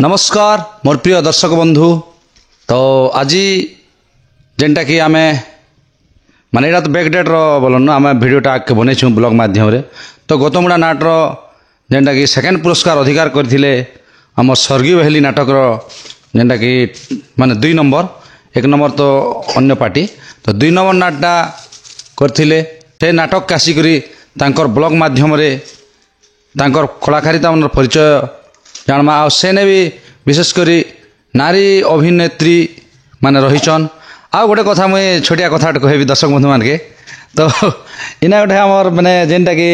नमस्कार मोर प्रिय दर्शक बंधु। तो आज जेनटा कि आमे माने एटा तो बैकडेट रो बोलन आमे वीडियोटा आके बनेछु ब्लॉग माध्यम रे। तो गौतमुड़ा नाट रो जेनटा कि सेकंड पुरस्कार अधिकार करथिले हमर स्वर्गीय बेहली नाटक रो जेनटा कि माने 2 नंबर 1 नंबर तो अन्य पार्टी तो 2 नंबर नाटटा करथिले ते नाटक कासी करी तांकर ब्लॉग माध्यम रे तांकर कलाकारिता मन परिचय जानमा आ सेने भी विशेषकर नारी अभिनेत्री माने रहीचन। आ गोटे कथा मुझे छोटिया कथा कहबी दर्शक बंधु मान के। तो इना गोटे हमर माने जेनटा कि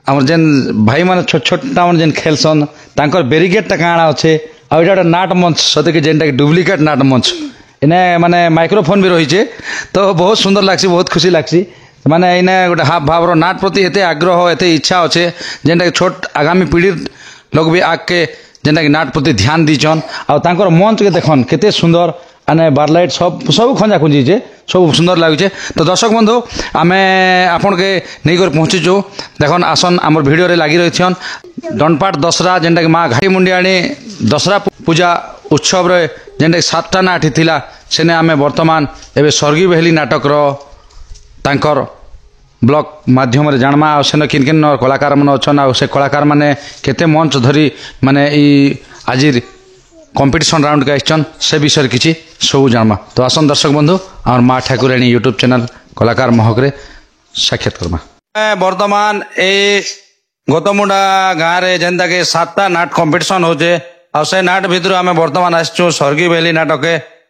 हमर जेन भाई माने छोट छोट टाउन जेन खेलसन तांकर बेरिगेट काଣା अच्छे आ एटा गोटे नाट मंच सते कि जेनटा कि डुप्लिकेट नाट मंच इने माने माइक्रोफोन भी रहीचे। तो बहुत सुंदर लागसी बहुत खुशी लागसी माने इने गोटे हाव भाव रो नाट प्रति एते आग्रह एते इच्छा अच्छे जेनटा कि छोट आगामी पीढ़ी लोग भी आके जेनटा कि नाट प्रति ध्यान दीचन आ तांकर मंच के देखन केते सुंदर आने बारलाइट सब सब खंजा खुंजी छे सब सुंदर लागुचे। तो दर्शक बंधु आमे आपन के नहीं कर पहुंचीचु देखन आसन हमर वीडियो रे लागी रहिछन दनपाट दसरा जेनटा कि माँ घाटी मुंडियाणी दसरा पूजा उत्सव रे जेनटा कि 7टा नाट थिला सेने आमे वर्तमान एबे स्वर्गीय बेहली नाटक रो तांकर ब्लॉग माध्यम रे जानमा आ सेन किन किन कलाकार मन अछन आ से कलाकार माने केते मंच धरी माने ई आजिर कंपटीशन राउंड के आइछन से विषय किछि सब जानमा। तो आसन दर्शक बंधु हमर माँ ठाकुराणी यूट्यूब चैनल कलाकार महक रे साक्षात करमा वर्तमान ए गौतमुड़ा गाँव रे जेनता के 7टा नाट कंपटीशन होचे आ से नाट भितर आमे वर्तमान आछू स्वर्गीय बेहली नाटक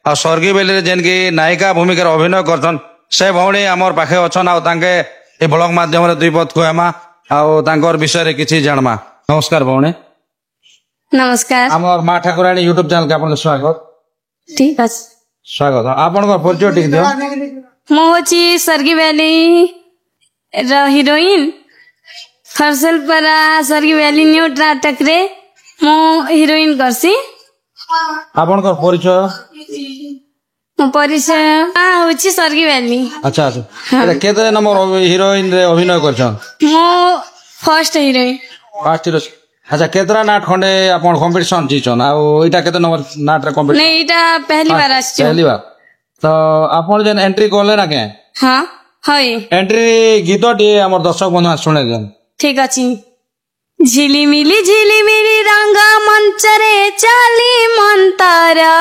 आ स्वर्गीय बेहली रे जेन की नायिका भूमिका अभिनय करछन से भौणी आमर पाखे अछन आ तांके ए ब्लॉग माध्यम रे 2 पद कहमा आ तांकर विषय रे किछि जानमा। नमस्कार भौणी। नमस्कार हमर माँ ठाकुराणी यूट्यूब चैनल के आपन स्वागत। ठीक अछि स्वागत आपन को परिचय ठीक दियो। मो होची स्वर्गीय बेहली रो हीरोइन फरसलपरा स्वर्गीय बेहली न्यू नाटक रे मो हीरोइन करसी। आपन को परिचय मो परिचय होची स्वर्गीय बेहली। अच्छा अच्छा एटा केते नंबर हीरोइन रे अभिनय करछन। मो फर्स्ट हीरोइन। फर्स्ट हीरो अच्छा केतरा नाट खंडे आपन कंपटीशन जीचन आ एटा केते नंबर नाट रे कंपटीशन नहीं एटा पहली बार आछो। पहली बार तो आपन जेन एंट्री करले ना के हां हय एंट्री गीतटी हमर दर्शक बंधु सुने देन। ठीक अछि झिलिमिली रंग मंचरे चाली मंतरा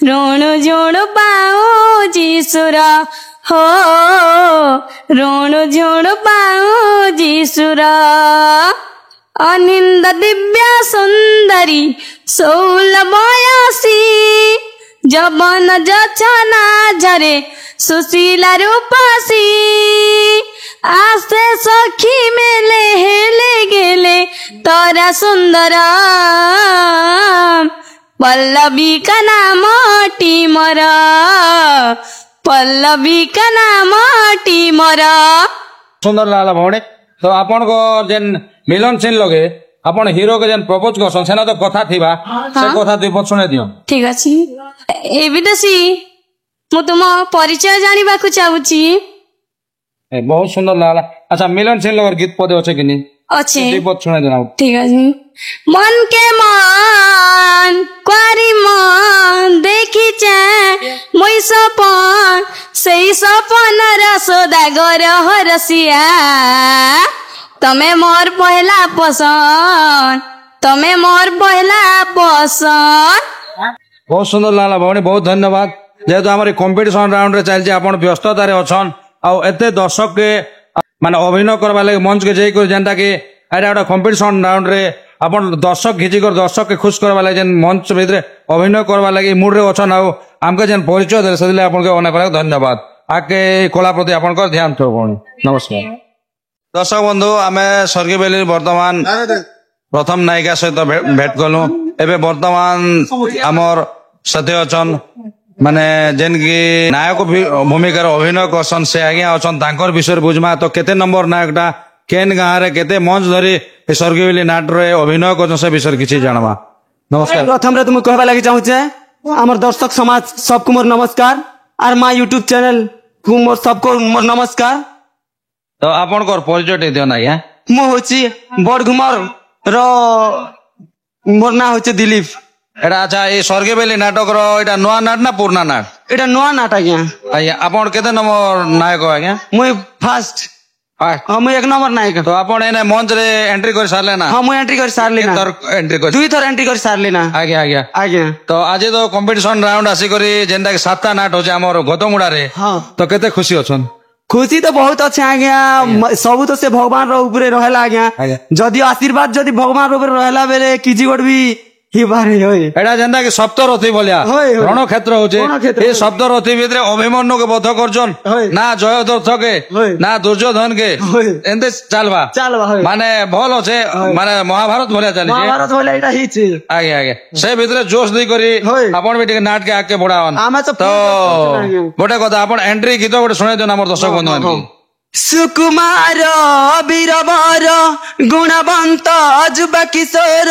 रोणु जोणु पाऊ जीसुरा हो रोणु जोणु पाऊ जीसुरा अनिंद दिव्या सुंदरी सौलमयासी जबन जछना झरे सुशीला रूपासी आसे सखी मेले हेले गेले तोरा सुंदर पल्लवी का नाम टीमर पल्लवी का नाम टीमर। सुंदर लागला भौणी। तो आपन को जेन मिलन सीन लगे आपन हीरो के जेन प्रपोज करसन सेना तो कथा थिबा से कथा दुई पद सुने दियो। ठीक अछि एबिदसी मु तुम परिचय जानिबा को चाहूची। बहुत सुंदर लागला। अच्छा मिलन सीन लगे गीत पदे अछि कि नहीं अच्छे दुई पद सुने देना। ठीक अछि मन के मान क्वारी मन देखी चे मोई सपन सेई सपन रसोदागर हरसिया तमे मोर पहला पसंद तमे मोर पहला पसंद। बहुत सुंदर लागला भौणी बहुत धन्यवाद। जेहेतु हमारे कंपटीशन राउंड रे चलजे आपन व्यस्तता रे अछन आ एते दर्शक के माने अभिनय करबा लागि मंच के जई कर जेंटा कि एटा गोटे कंपटीशन राउंड रे आपन दर्शक घिची कर दर्शक के खुश करबा लागि जेन मंच भितरे अभिनय करबा लागि मूड रे अछन आ हमके जेन परिचय दे सदिले आपन के अनेक अनेक धन्यवाद। आके कला प्रति आपन को ध्यान थो भौणी। नमस्कार दर्शक बंधु आमे स्वर्गीय बेहली वर्तमान प्रथम नायिका सहित भेट कलु एबे वर्तमान हमर साथी अछन माने जेन की नायक भूमिका अभिनय करसन से आज्ञा अछन तांकर विषय बुझमा। तो केते नंबर नायकटा केन गाँव रे केते मंच धरी स्वर्गीय बेहली नाट रे अभिनय करसन से विषय किछि जानमा। नमस्कार। प्रथम रे तुम कहबा लागि चाहू छे हमर दर्शक समाज सबको मोर नमस्कार और माय यूट्यूब चैनल को मोर सबको मोर नमस्कार। तो आपन परिचय दियो ना। मु होची बड़घुमर ର মোর না হচ্ছে দিলীপ। এটা আচ্ছা এই স্বর্গে বেলি নাটকর এটা নূয়া নাট না পুরনা নাট? এটা নূয়া নাট আজ্ঞা। আজ্ঞା ଆପଣ କେତେ ନମ୍ବର ନାୟକ ଆଜ୍ଞା? মুই ফার্স্ট। First। হ্যাঁ মুই 1 নম্বর নায়ক। তো ଆପଣ ଏଇନେ ମଞ୍ଚରେ ଏଣ୍ଟ୍ରି କରି ସାରିଲେ ନା? হ্যাঁ মুই এন্ট্রি করে সারলি না। ଏଣ୍ଟ୍ରି କରି 2 থর এন্ট্রি করে সারলি না। ଆଜ୍ଞା ଆଜ୍ଞା। আজ্ঞା। ତ ଆଜି ତ କମ୍ପିଟିସନ ରାଉଣ୍ଡ ଆସିକରି ଯେନ୍ଟା କି 7ଟା ନାଟ ହଉଛି ଆମର ଗତମୁଡାରେ, হ্যাঁ ତ କେତେ ଖୁସି ଅଛନ୍? খুশি তো বহুত আছে আজ্ঞা। সবু তো সে ভগবান র উপরে রহেলা আজ্ঞা। আজ্ঞা। যদি আশীর্বাদ যদি ভগবান র উপরে রহেলা বেলে কিছু গোট ବି হিবারে হয়। ଏଇଟା ଯେନ୍ଟା କି ସପ୍ତରଥୀ ଭଳିଆ ହଏ, ହଏ। ରଣକ୍ଷେତ୍ର ହଉଛି। ରଣକ୍ଷେତ୍ର, ଏ ହଏ। ସପ୍ତରଥୀ ଭିତରେ ଅଭିମନ୍ୟୁକେ ବଧ କରୁଛନ୍, ହଏ। ନା ଜୟଦ୍ରଥ କେ ହଏ। ନା ଦୁର୍ଯ୍ୟୋଧନ କେ ହଏ। ଏମିତି ଚାଲବା ଚାଲବା, ହଏ। ମାନେ ଭଲ ଅଛେ, ମାନେ মহাভারত ভলিয়া চালিছে। মহাভারত বলে এটা হিছে। ଆଜ୍ଞା ଆଜ୍ଞା ସେ ଭିତରେ ଜୋଶ ଦେଇକରି ହଏ। ଆପଣ ବି ଟିକେ ନାଟକେ ଆଗକେ ବଢାଅନ୍। ଆମେ ତ ତ ପୁରା ଆଜ୍ଞା। ଗୋଟେ କଥା ଆପଣ ଏଣ୍ଟ୍ରି ଗୀତ ଗୋଟେ ଶୁଣେଇ ଦିଅନ୍ ଆମର ଦର୍ଶକ ବନ୍ଧୁ ମାନଙ୍କୁ। সুকুমার বীরবর গুণবন্ত যুব কিশোর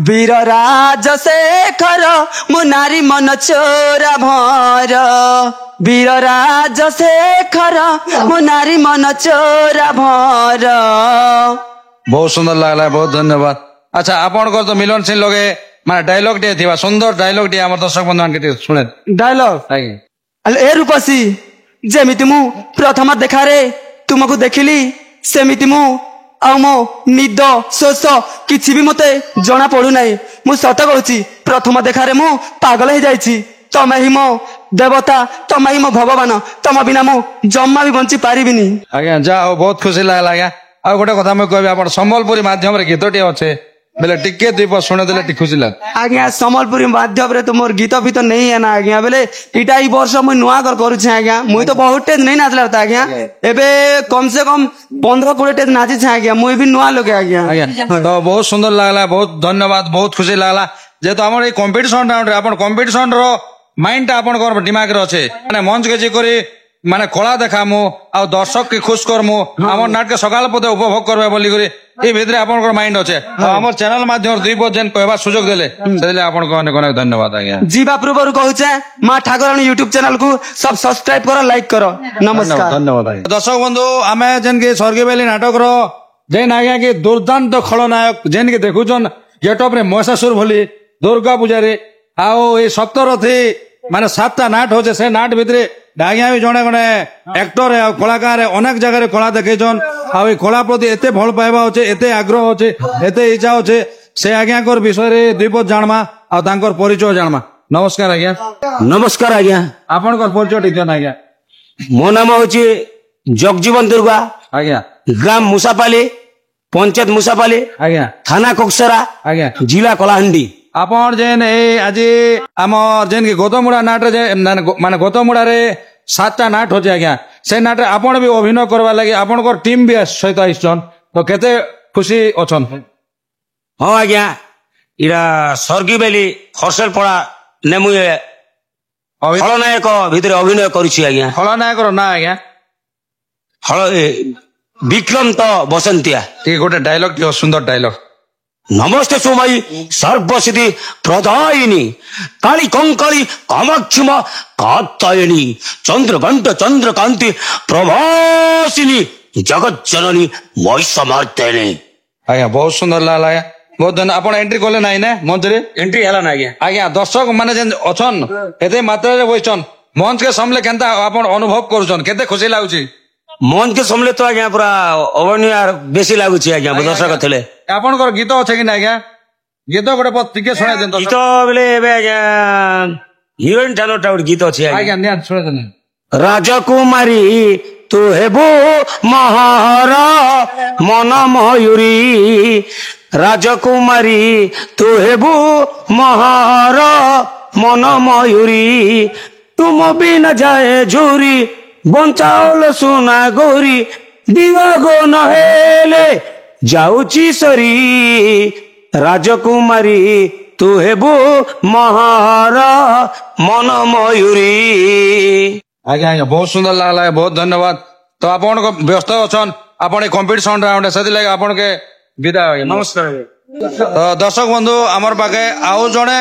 বীর রাজশেখর মো নারী মন চোরা ভর বীর রাজশেখর মো নারী মন চোরা ভর। ବହୁତ ସୁନ୍ଦର ଲାଗିଲା, ବହୁତ ଧନ୍ୟବାଦ। ଆଚ୍ଛା ଆପଣଙ୍କର ତ ମିଲନ ସିଂ ଲଗେ ମାନେ ଡାଇଲଗ ଟିକେ ଥିବା, ସୁନ୍ଦର ଡାଇଲଗ ଟିକେ ଆମର ଦର୍ଶକ ବନ୍ଧୁ ମାନଙ୍କୁ ଟିକେ ଶୁଣେ। ডায়লগ ଆଜ୍ଞା ଏ ରୂପସୀ ଯେମିତି ମୁଁ ପ୍ରଥମ ଦେଖାରେ ତୁମକୁ ଦେଖିଲି ସେମିତି ମୁଁ ଆଉ ମୋ ନିଦ ଶୋଷ କିଛି ବି ମତେ ଜଣା ପଡୁନାହିଁ। ମୁଁ ସତ କହୁଛି ପ୍ରଥମ ଦେଖାରେ ମୁଁ ପାଗଳ ହେଇଯାଇଛି। ତମେ ହିଁ ମୋ ଦେବତା, ତମେ ହିଁ ମୋ ଭଗବାନ, ତମ ବିନା ମୁଁ ଜମା ବି ବଞ୍ଚି ପାରିବିନି। ଆଜ୍ଞା ଯାହା ହଉ ବହୁତ ଖୁସି ଲାଗିଲା ଆଜ୍ଞା। ଆଉ ଗୋଟେ କଥା ମୁଁ କହିବି, ଆପଣ ସମ୍ବଲପୁରୀ ମାଧ୍ୟମରେ ଗୀତଟିଏ ଅଛେ ବେଲେ ଟିକେ ଦୁଇ ପଦ ଶୁଣେଇଦେଲେ ଟିକେ ଖୁସି ଲାଗେ। ଆଜ୍ଞା ସମ୍ବଲପୁରୀ ମାଧ୍ୟମରେ ତ ମୋର ଗୀତ ଫିତ ନେଇ ନା ଆଜ୍ଞା ବେଲେ ଏଇଟା ଏଇ ବର୍ଷ ମୁଇଁ ନୂଆ କର କରୁଛେ ଆଜ୍ଞା। ମୁଇଁ ତ ବହୁତ ଟେଜ ନେଇ ନାଚିଲା ତ ଆଜ୍ଞା, ଏବେ କମ ସେ କମ 15-20 ଟେଜ ନାଚିଛେ ଆଜ୍ଞା। ମୁଇଁ ବି ନୂଆ ଲୋକେ ଆଜ୍ଞା। ଆଜ୍ଞା ତ ବହୁତ ସୁନ୍ଦର ଲାଗିଲା, ବହୁତ ଧନ୍ୟବାଦ, ବହୁତ ଖୁସି ଲାଗିଲା। ଯେହେତୁ ଆମର ଏଇ କମ୍ପିଟିସନ ରାଉଣ୍ଡରେ ଆପଣ କମ୍ପିଟିସନ ର ମାଇଣ୍ଡ ଟା ଆପଣଙ୍କର ଦିମାଗରେ ଅଛେ, ମାନେ ମଞ୍ଚ କେ କରି ମାନେ କଳା ଦେଖାମୁ ଆଉ ଦର୍ଶକ କେ ଖୁସ କରମୁ, ଆମର ନାଟକ ସକାଳ ପଦେ ଉପଭୋଗ କରବେ ବୋଲିକରି এই ভিতরে আপনার মাইন্ড আছে। আমার চ্যানেল মাধ্যমে 2 পদ যেন কহবার সুযোগ দেলে সেদিলে আপনাকে অনেক অনেক ধন্যবাদ আজ্ঞা। ଯିବା ପୂର୍ବରୁ କହୁଛେ ମା ଠାକୁରାଣୀ ୟୁଟ୍ୟୁବ ଚ୍ୟାନେଲ କୁ ସବ ସବସ୍କ୍ରାଇବ କର, ଲାଇକ କର। ନମସ୍କାର। ଧନ୍ୟବାଦ ଆଜ୍ଞା। ଦର୍ଶକ ବନ୍ଧୁ ଆମେ ଯେନ୍ କି ସ୍ୱର୍ଗୀବେଲି ନାଟକର ଯେନ୍ ଆଜ୍ଞା କି ଦୁର୍ଦାନ୍ତ ଖଳନାୟକ ଯେନ୍ କି ଦେଖୁଛନ୍ ଗେଟଅପ ରେ ମହିଷାସୁର ଭଳି ଦୁର୍ଗା ପୂଜାରେ ଆଉ ଏଇ ସପ୍ତରଥୀ ମାନେ 7ଟା ନାଟ ହଉଛେ, ସେ ନାଟ ଭିତରେ ଆଜ୍ଞା ବି ଜଣେ ଜଣେ ଆକ୍ଟର ଆଉ କଳାକାର ଅନେକ ଜାଗାରେ କଳା ଦେଖେଇଛନ୍। ଆଉ ଏଇ କଳା ପ୍ରତି ଏତେ ଭଲ ପାଇବା ଅଛେ, ଏତେ ଆଗ୍ରହ ଅଛେ, ଏତେ ଇଚ୍ଛା ଅଛେ, ସେ ଆଜ୍ଞାଙ୍କର ବିଷୟରେ 2 ପଦ ଜାଣମା ଆଉ ତାଙ୍କର ପରିଚୟ ଜାଣମା। ନମସ୍କାର ଆଜ୍ଞା। ନମସ୍କାର ଆଜ୍ଞା। ଆପଣଙ୍କର ପରିଚୟ ଟିକେ ଦିଅନ୍ ଆଜ୍ଞା। ମୋ ନାମ ହଉଛି ଜଗଜୀବନ ଦୁର୍ଗା, ଆଜ୍ଞା ଗ୍ରାମ ମୁସାପାଲି, ପଞ୍ଚାୟତ ମୁସାପାଲି, ଆଜ୍ଞା ଥାନା କୋକସରା, ଆଜ୍ଞା। ଜିଲ୍ଲା କଳାହାଣ୍ଡି। ଆପଣ ଯେନ୍ ଏଇ ଆଜି ଆମର ଯେନ୍ କି ଗତମୁଡା ନାଟରେ ଯେ ମାନେ ଗତମୁଡାରେ 7ଟା ନାଟ ହଉଛି ଆଜ୍ଞା, ସେ ନାଟରେ ଆପଣ ବି ଅଭିନୟ କରବା ଲାଗି ଆପଣଙ୍କର ଟିମ୍ ବି ସହିତ ଆସିଛନ୍, ତ କେତେ ଖୁସି ଅଛନ୍? ହଁ ଆଜ୍ଞା, ଇଟା ସ୍ୱର୍ଗୀବେଲି ହର୍ଷଲପଡ଼ା ନେମୁଏ ଖଳନାୟକ ଭିତରେ ଅଭିନୟ କରୁଛି ଆଜ୍ଞା। ଖଳନାୟକର ନା ଆଜ୍ଞା ବିକ୍ରମ ବସନ୍ତିଆ। ଟିକେ ଗୋଟେ ଡାଇଲଗ ଟିକେ ସୁନ୍ଦର ଡାଇଲଗ। ନମସ୍ତେ ସୁମୟୀ ସର୍ବସିଦ୍ଧି ପ୍ରଦାୟିନୀ କାଳି କଙ୍କାଳି କାମାକ୍ଷମ କାତ୍ୟାୟନୀ ଚନ୍ଦ୍ରଘଣ୍ଟ ଚନ୍ଦ୍ରକାନ୍ତି ପ୍ରଭାସିନୀ ଜଗଜ୍ଜନନୀ ମହିଷମର୍ଦ୍ଦିନୀ। ଆଜ୍ଞା ବହୁତ ସୁନ୍ଦର ଲାଗଲା ଆଜ୍ଞା, ବହୁତ ଧନ୍ୟବାଦ। ଆପଣ ଏଣ୍ଟ୍ରି କଲେ ନାହିଁ ନା ମଞ୍ଚରେ? ଏଣ୍ଟ୍ରି ହେଲା ନା ଆଜ୍ଞା। ଆଜ୍ଞା ଦର୍ଶକ ମାନେ ଯେନ୍ ଅଛନ୍ ଏତେ ମାତ୍ରାରେ ବସିଛନ୍, ମଞ୍ଚ କେ ସାମଲେ କେନ୍ତା ଆପଣ ଅନୁଭବ କରୁଛନ୍, କେତେ ଖୁସି ଲାଗୁଛି? ମନ୍ କେ ସମଲେ ତ ଆଜ୍ଞା ପୁରା ଅବନୀୟ ବେଶୀ ଲାଗୁଛି ଆଜ୍ଞା। ଦର୍ଶକ ଥିଲେ ଆପଣଙ୍କର ଗୀତ ଅଛି କି ନା ଆଜ୍ଞା? ଗୀତ ଗୋଟେ ପଦ ଟିକେ ଶୁଣାଇ ଦିଅନ୍ତୁ। ଗୀତ ବେଲେ ଏବେ ଆଜ୍ଞା ହିରୋଇନ ଠାନଟା ଗୋଟେ ଗୀତ ଅଛି ଆଜ୍ଞା। ଆଜ୍ଞା ନିହାତି ଶୁଣାଇ ଦିଅନ୍ତୁ। ରାଜକୁମାରୀ ତୁ ହେବୁ ମହର ମନ ମୟୂରୀ, ରାଜକୁମାରୀ ତୁ ହେବୁ ମହର ମନ ମୟୂରୀ, ତୁମ ବିନା ଯାଏ ଝୁରି ବଞ୍ଚାଉଲ ସୁନା ଗୌରୀ, ବିଭାଗ ନହେଲେ ଯାଉଛି ସରି, ରାଜକୁମାରୀ ତୁ ହେବୁ ମହର ମନ ମୟୂରୀ। ଆଜ୍ଞା ଆଜ୍ଞା ବହୁତ ସୁନ୍ଦର ଲାଗଲା, ବହୁତ ଧନ୍ୟବାଦ। ତ ଆପଣ ବ୍ୟସ୍ତ ଅଛନ୍, ଆପଣ ଏ କମ୍ପିଟିସନ ରାଉଣ୍ଡ ସେଥିଲାଗି ଆପଣକେ ବିଦାୟ ଆଜ୍ଞା। ନମସ୍କାର। ତ ଦର୍ଶକ ବନ୍ଧୁ ଆମର ପାଖେ ଆଉ ଜଣେ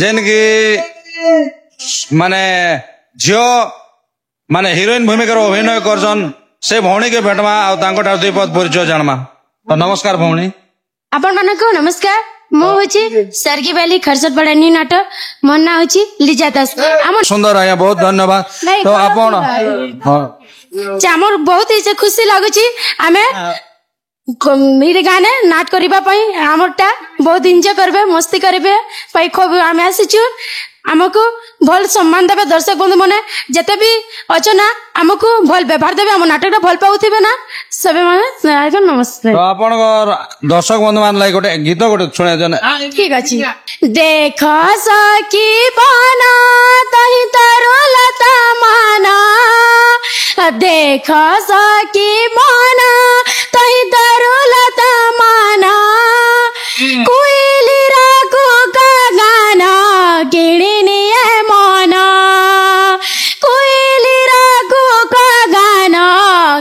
ଯେନ୍ କି ମାନେ ଝିଅ ମାନେ ହିରୋଇନ ଭୂମିକାରେ ଅଭିନୟ କରଛନ୍, ସେ ଭଉଣୀକେ ଭେଟମା ଆଉ ତାଙ୍କ ଠାରୁ 2 ପଦ ପରିଚୟ ଜାଣମା। ତ ନମସ୍କାର ଭଉଣୀ। आपण मानक नमस्कार मु होची सरगी वैली खरसट बड़ानी नाटक मो ना होची लिजा दास आम सुंदर आज्ञा बहुत धन्यवाद नहीं, तो आपण हाँ ଆମର ବହୁତ ଇଚ୍ଛା ଖୁସି ଲାଗୁଛି ଆମେ ଏଇ ଗାଁରେ ନାଟ କରିବା ପାଇଁ ଆମରଟା ବହୁତ ଏନ୍ଜୟ କରିବେ ମସ୍ତି କରିବେ ପାଇଁ ଖୁବ ଆମେ ଆସିଛୁ ଆମକୁ ଭଲ ସମ୍ମାନ ଦେବେ ଦର୍ଶକ ବନ୍ଧୁ ମାନେ ଯେତେ ବି ଅଛ ନା ଆମକୁ ଭଲ ବ୍ୟବହାର ଦେବେ ଆମ ନାଟକଟା ଭଲ ପାଉଥିବେ ନା ସବେ ମାନେ ନମସ୍କାର तो ଆପଣଙ୍କ ଦର୍ଶକ ବନ୍ଧୁ ମାନ ଲାଗି ଗୋଟେ ଗୀତ ଗୋଟେ ଶୁଣେଇଛନ୍ ঠিক আছে দেখ সখী বানা তাহি তারো লতা মানা দেখ সখী বানা তাহি তারো লতা মানা কোইলি রাগো গানা কিড়ি নিয়ে মনা কোইলি রাগো গানা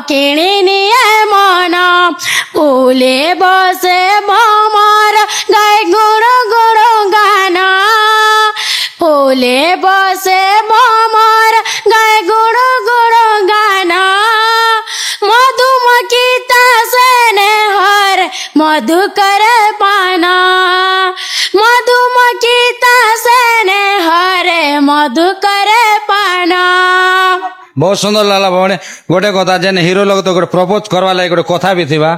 কিড়ি নিয়ে মনা ফুলে বসে মামার গায়ে গুড়ো গুড়ো গানা ফুলে বসে মামার গায়ে গুড়ো গুড়ো গানা মধুমক্ষী তাসনে হর মধু করে পানা মধুমক্ষী তাসনে হরে মধু করে পানা बहुत सुंदर लागला भवने गोटे कथा जेन हिरो लोग तो गोटे प्रपोज करवा लागि गोटे कथा भी थिबा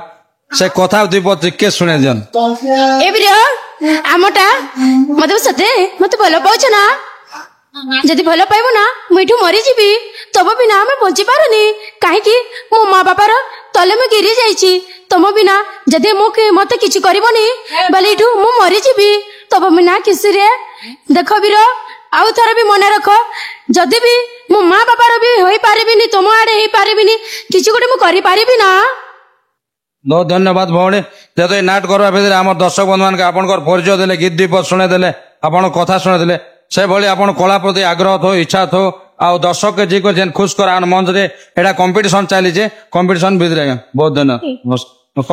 से कथा दुई पद के सुने जन एबिरो ଆମଟା ମତେ ସତେ ମତେ ଭଲ ପାଉଛ ନା ଯଦି ଭଲ ପାଇବ ନା ମୁଁ ଏଠୁ ମରିଯିବି ତମ ବିନା ଆମେ ବଞ୍ଚି ପାରୁନି କାହିଁକି ମୋ ମା ବାପାର ତଲେ ମୁଁ ଗିରି ଯାଇଛି ତମ ବିନା ଯଦି ମତେ କିଛି କରିବନି ବୋଲେ ଏଠୁ ମୁଁ ମରିଯିବି ତମ ବିନା କିସିରେ ଦେଖ ବୀର ଆଉ ଥରେ ବି ମନେ ରଖ ଯଦି ବି ମୋ ମା ବାପାର ବି ହୋଇପାରିବିନି ତମ ଆଡେ ହେଇପାରିବିନି କିଛି ଗୋଟେ ମୁଁ କରିପାରିବି ନା बहुत धन्यवाद भवने जेतो ए नाट करवा भितर हमर दर्शक बंधु मान के आपनकर परिचय देले गीत दीप सुने देले आपन कथा सुने देले से भली आपन कला प्रति आग्रह थो इच्छा थो आ दर्शक के जी को जेन खुश करान मंच रे एटा कंपटीशन चली जे कंपटीशन भितर बहुत धन्यवाद